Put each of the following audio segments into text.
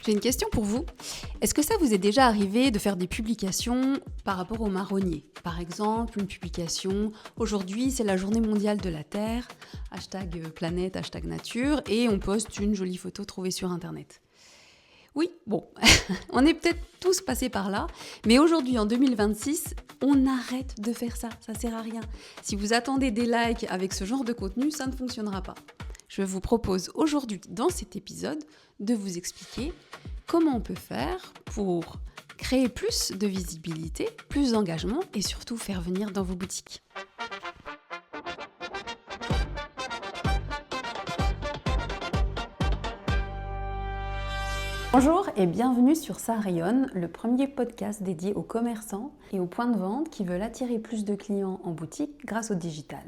J'ai une question pour vous. Est-ce que ça vous est déjà arrivé de faire des publications par rapport aux marronniers? Par exemple, une publication, aujourd'hui c'est la journée mondiale de la Terre, hashtag planète, hashtag nature, et on poste une jolie photo trouvée sur Internet. Oui, bon, on est peut-être tous passés par là, mais aujourd'hui en 2026, on arrête de faire ça sert à rien. Si vous attendez des likes avec ce genre de contenu, ça ne fonctionnera pas. Je vous propose aujourd'hui, dans cet épisode, de vous expliquer comment on peut faire pour créer plus de visibilité, plus d'engagement et surtout faire venir dans vos boutiques. Bonjour et bienvenue sur Ça rayonne, le premier podcast dédié aux commerçants et aux points de vente qui veulent attirer plus de clients en boutique grâce au digital.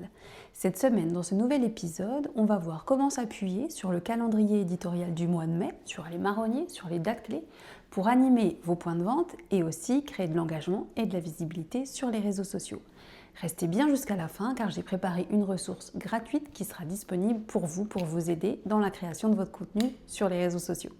Cette semaine, dans ce nouvel épisode, on va voir comment s'appuyer sur le calendrier éditorial du mois de mai, sur les marronniers, sur les dates clés, pour animer vos points de vente et aussi créer de l'engagement et de la visibilité sur les réseaux sociaux. Restez bien jusqu'à la fin car j'ai préparé une ressource gratuite qui sera disponible pour vous aider dans la création de votre contenu sur les réseaux sociaux.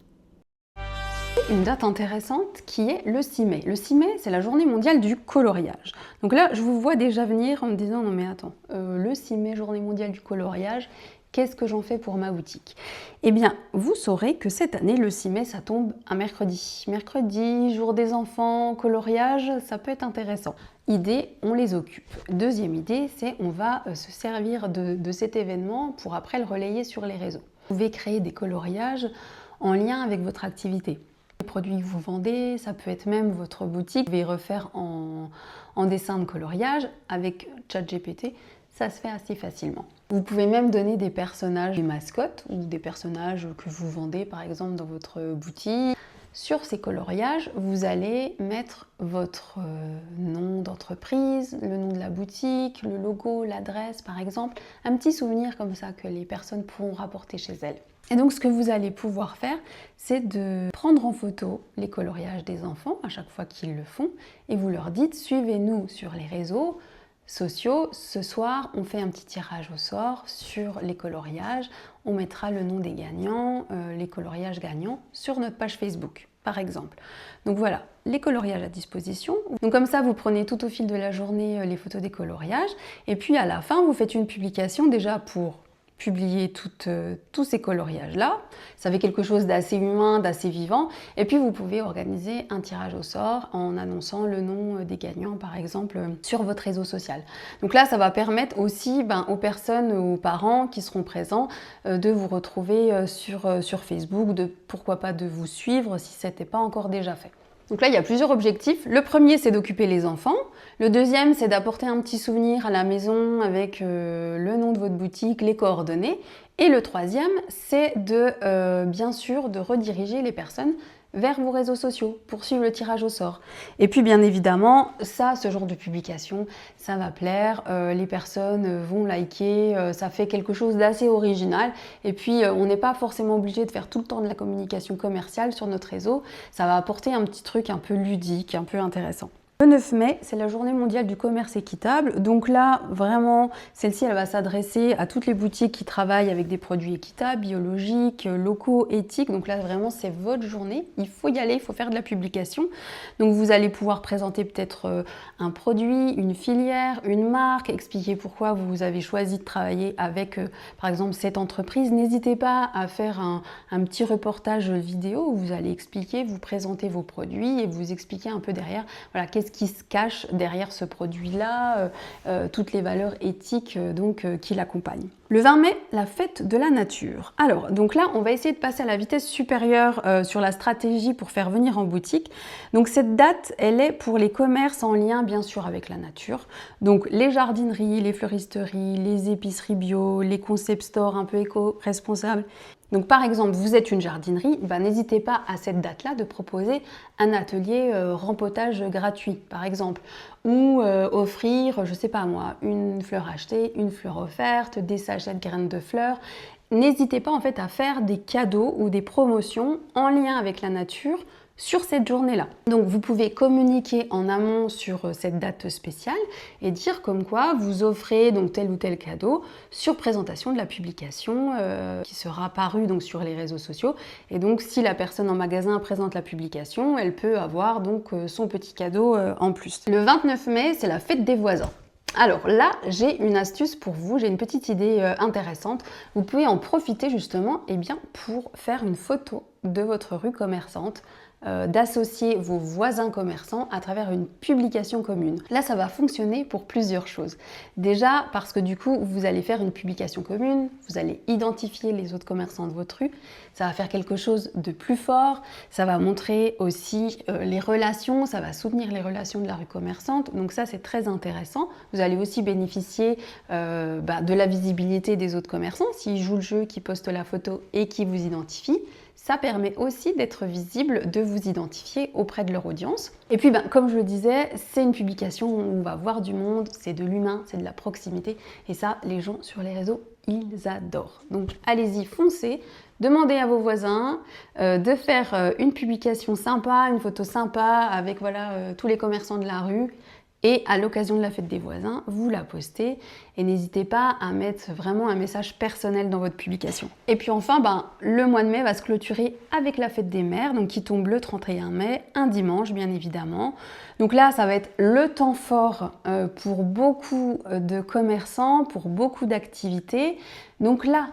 Une date intéressante qui est le 6 mai. Le 6 mai, c'est la journée mondiale du coloriage. Donc là, je vous vois déjà venir en me disant « Non mais attends, le 6 mai, journée mondiale du coloriage, qu'est-ce que j'en fais pour ma boutique ?» Eh bien, vous saurez que cette année, le 6 mai, ça tombe un mercredi. Mercredi, jour des enfants, coloriage, ça peut être intéressant. Idée, on les occupe. Deuxième idée, c'est on va se servir de cet événement pour après le relayer sur les réseaux. Vous pouvez créer des coloriages en lien avec votre activité. Les produits que vous vendez, ça peut être même votre boutique. Vous pouvez refaire en dessin de coloriage avec ChatGPT, ça se fait assez facilement. Vous pouvez même donner des personnages, des mascottes ou des personnages que vous vendez par exemple dans votre boutique. Sur ces coloriages, vous allez mettre votre nom d'entreprise, le nom de la boutique, le logo, l'adresse par exemple, un petit souvenir comme ça que les personnes pourront rapporter chez elles. Et donc ce que vous allez pouvoir faire, c'est de prendre en photo les coloriages des enfants à chaque fois qu'ils le font et vous leur dites « Suivez-nous sur les réseaux sociaux, ce soir on fait un petit tirage au sort sur les coloriages, on mettra le nom des gagnants, les coloriages gagnants sur notre page Facebook. » par exemple. Donc voilà, les coloriages à disposition. Donc comme ça, vous prenez tout au fil de la journée les photos des coloriages et puis à la fin, vous faites une publication déjà pour publier tous ces coloriages-là. Ça fait quelque chose d'assez humain, d'assez vivant. Et puis, vous pouvez organiser un tirage au sort en annonçant le nom des gagnants, par exemple, sur votre réseau social. Donc là, ça va permettre aussi aux personnes, aux parents qui seront présents de vous retrouver sur Facebook, pourquoi pas de vous suivre si ce n'était pas encore déjà fait. Donc là, il y a plusieurs objectifs. Le premier, c'est d'occuper les enfants. Le deuxième, c'est d'apporter un petit souvenir à la maison avec le nom de votre boutique, les coordonnées. Et le troisième, c'est bien sûr de rediriger les personnes vers vos réseaux sociaux pour suivre le tirage au sort. Et puis bien évidemment, ce genre de publication, ça va plaire, les personnes vont liker, ça fait quelque chose d'assez original. Et puis on n'est pas forcément obligé de faire tout le temps de la communication commerciale sur notre réseau, ça va apporter un petit truc un peu ludique, un peu intéressant. Le 9 mai, c'est la journée mondiale du commerce équitable. Donc là, vraiment, celle-ci, elle va s'adresser à toutes les boutiques qui travaillent avec des produits équitables, biologiques, locaux, éthiques. Donc là, vraiment, c'est votre journée. Il faut y aller, il faut faire de la publication. Donc vous allez pouvoir présenter peut-être un produit, une filière, une marque, expliquer pourquoi vous avez choisi de travailler avec, par exemple, cette entreprise. N'hésitez pas à faire un petit reportage vidéo où vous allez expliquer, vous présenter vos produits et vous expliquer un peu derrière, voilà, qu'est-ce qui se cache derrière ce produit-là, toutes les valeurs éthiques qui l'accompagnent. Le 20 mai, la fête de la nature. Alors, donc là, on va essayer de passer à la vitesse supérieure sur la stratégie pour faire venir en boutique. Donc cette date, elle est pour les commerces en lien, bien sûr, avec la nature. Donc les jardineries, les fleuristeries, les épiceries bio, les concept stores un peu éco-responsables. Donc par exemple, vous êtes une jardinerie, n'hésitez pas à cette date-là de proposer un atelier rempotage gratuit, par exemple, ou offrir, je sais pas moi, une fleur achetée, une fleur offerte, des sachets de graines de fleurs, n'hésitez pas en fait à faire des cadeaux ou des promotions en lien avec la nature sur cette journée-là. Donc vous pouvez communiquer en amont sur cette date spéciale et dire comme quoi vous offrez donc tel ou tel cadeau sur présentation de la publication qui sera parue donc sur les réseaux sociaux. Et donc si la personne en magasin présente la publication, elle peut avoir donc son petit cadeau en plus. Le 29 mai, c'est la fête des voisins. Alors là, j'ai une astuce pour vous, j'ai une petite idée intéressante. Vous pouvez en profiter justement pour faire une photo de votre rue commerçante, d'associer vos voisins commerçants à travers une publication commune. Là, ça va fonctionner pour plusieurs choses. Déjà, parce que du coup, vous allez faire une publication commune, vous allez identifier les autres commerçants de votre rue, ça va faire quelque chose de plus fort, ça va montrer aussi les relations, ça va soutenir les relations de la rue commerçante, donc ça c'est très intéressant. Vous allez aussi bénéficier de la visibilité des autres commerçants, s'ils jouent le jeu, qu'ils postent la photo et qu'ils vous identifient. Ça permet aussi d'être visible, de vous identifier auprès de leur audience. Et puis, comme je le disais, c'est une publication où on va voir du monde, c'est de l'humain, c'est de la proximité. Et ça, les gens sur les réseaux, ils adorent. Donc, allez-y, foncez. Demandez à vos voisins de faire une publication sympa, une photo sympa avec tous les commerçants de la rue. Et à l'occasion de la fête des voisins, vous la postez et n'hésitez pas à mettre vraiment un message personnel dans votre publication. Et puis enfin, le mois de mai va se clôturer avec la fête des mères, donc qui tombe le 31 mai, un dimanche bien évidemment. Donc là, ça va être le temps fort pour beaucoup de commerçants, pour beaucoup d'activités. Donc là,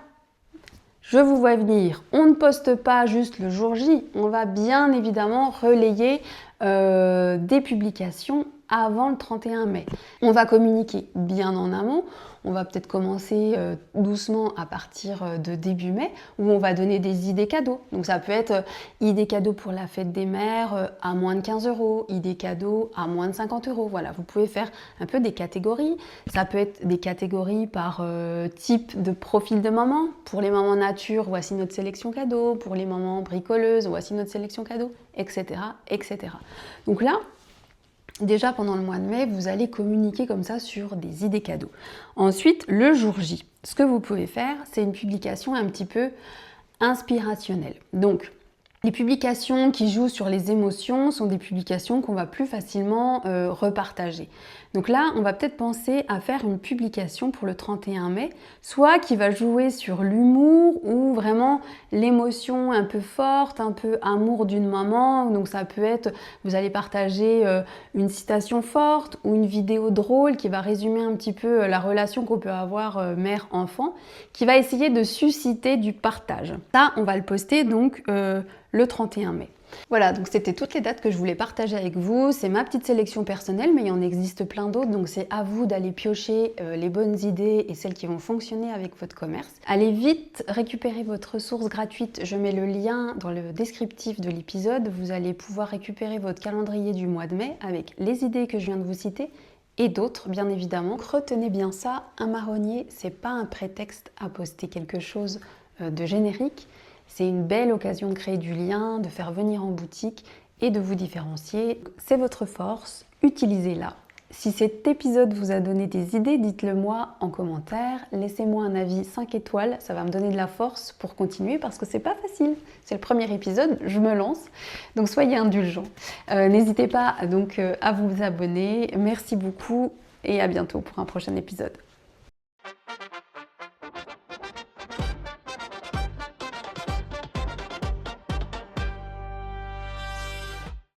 je vous vois venir, on ne poste pas juste le jour J, on va bien évidemment relayer des publications avant le 31 mai. On va communiquer bien en amont, on va peut-être commencer doucement à partir de début mai où on va donner des idées cadeaux. Donc ça peut être idées cadeaux pour la fête des mères à moins de 15 €, idées cadeaux à moins de 50 €. Voilà, vous pouvez faire un peu des catégories. Ça peut être des catégories par type de profil de maman. Pour les mamans nature, voici notre sélection cadeau. Pour les mamans bricoleuses, voici notre sélection cadeau, etc., etc. Donc là, déjà pendant le mois de mai, vous allez communiquer comme ça sur des idées cadeaux. Ensuite, le jour J, ce que vous pouvez faire, c'est une publication un petit peu inspirationnelle. Donc, les publications qui jouent sur les émotions sont des publications qu'on va plus facilement repartager. Donc là, on va peut-être penser à faire une publication pour le 31 mai, soit qui va jouer sur l'humour ou vraiment l'émotion un peu forte, un peu amour d'une maman. Donc ça peut être, vous allez partager une citation forte ou une vidéo drôle qui va résumer un petit peu la relation qu'on peut avoir mère-enfant, qui va essayer de susciter du partage. Ça, on va le poster donc le 31 mai. Voilà, donc c'était toutes les dates que je voulais partager avec vous. C'est ma petite sélection personnelle, mais il en existe plein d'autres, donc c'est à vous d'aller piocher les bonnes idées et celles qui vont fonctionner avec votre commerce. Allez vite récupérer votre ressource gratuite, je mets le lien dans le descriptif de l'épisode. Vous allez pouvoir récupérer votre calendrier du mois de mai avec les idées que je viens de vous citer et d'autres bien évidemment. Donc, retenez bien ça, un marronnier, c'est pas un prétexte à poster quelque chose de générique. C'est une belle occasion de créer du lien, de faire venir en boutique et de vous différencier. C'est votre force, utilisez-la. Si cet épisode vous a donné des idées, dites-le moi en commentaire. Laissez-moi un avis 5 étoiles, ça va me donner de la force pour continuer parce que c'est pas facile. C'est le premier épisode, je me lance, donc soyez indulgents. N'hésitez pas donc à vous abonner. Merci beaucoup et à bientôt pour un prochain épisode.